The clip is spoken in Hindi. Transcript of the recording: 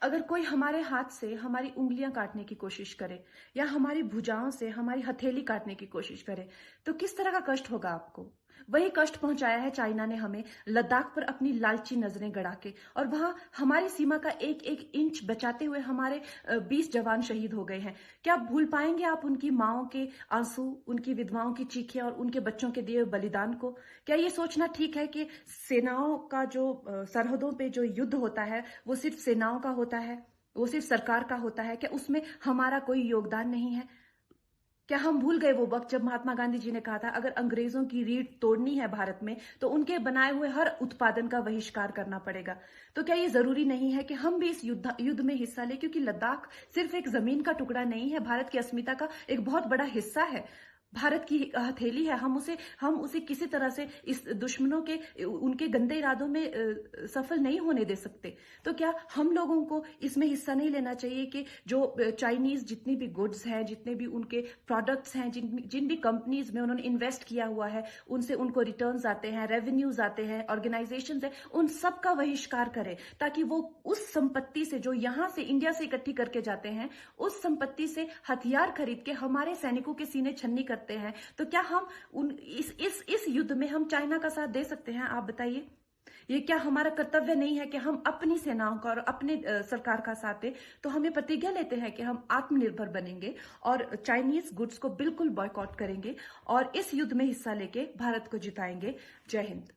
अगर कोई हमारे हाथ से हमारी उंगलियां काटने की कोशिश करे या हमारी भुजाओं से हमारी हथेली काटने की कोशिश करे तो किस तरह का कष्ट होगा आपको। वही कष्ट पहुंचाया है चाइना ने हमें लद्दाख पर अपनी लालची नजरें गड़ा के, और वहां हमारी सीमा का एक एक इंच बचाते हुए हमारे 20 जवान शहीद हो गए हैं। क्या भूल पाएंगे आप उनकी माओं के आंसू, उनकी विधवाओं की चीखें और उनके बच्चों के दिए बलिदान को? क्या ये सोचना ठीक है कि सेनाओं का जो सरहदों पे जो युद्ध होता है वो सिर्फ सेनाओं का होता है, वो सिर्फ सरकार का होता है? क्या उसमें हमारा कोई योगदान नहीं है? क्या हम भूल गए वो वक्त जब महात्मा गांधी जी ने कहा था अगर अंग्रेजों की रीढ़ तोड़नी है भारत में तो उनके बनाए हुए हर उत्पादन का बहिष्कार करना पड़ेगा? तो क्या ये जरूरी नहीं है कि हम भी इस युद्ध में हिस्सा लें, क्योंकि लद्दाख सिर्फ एक जमीन का टुकड़ा नहीं है, भारत की अस्मिता का एक बहुत बड़ा हिस्सा है, भारत की हथेली है। हम उसे किसी तरह से इस दुश्मनों के उनके गंदे इरादों में सफल नहीं होने दे सकते। तो क्या हम लोगों को इसमें हिस्सा नहीं लेना चाहिए कि जो चाइनीज जितनी भी गुड्स हैं, जितने भी उनके प्रोडक्ट्स हैं, जिन भी कंपनीज में उन्होंने इन्वेस्ट किया हुआ है, उनसे उनको रिटर्न्स आते हैं, रेवेन्यूज आते हैं, ऑर्गेनाइजेशंस हैं, उन सब का बहिष्कार करें, ताकि वो उस संपत्ति से जो यहां से इंडिया से इकट्ठी करके जाते हैं, उस संपत्ति से हथियार खरीद के हमारे सैनिकों के सीने छन्नी करते हैं। तो क्या हम उन इस युद्ध में हम चाइना का साथ दे सकते हैं? आप बताइए। ये क्या हमारा कर्तव्य नहीं है कि हम अपनी सेनाओं का और अपने सरकार का साथ दें? तो हमें प्रतिज्ञा लेते हैं कि हम आत्मनिर्भर बनेंगे और चाइनीज गुड्स को बिल्कुल बॉयकॉट करेंगे और इस युद्ध में हिस्सा लेके भारत को जिताएंगे। जय हिंद।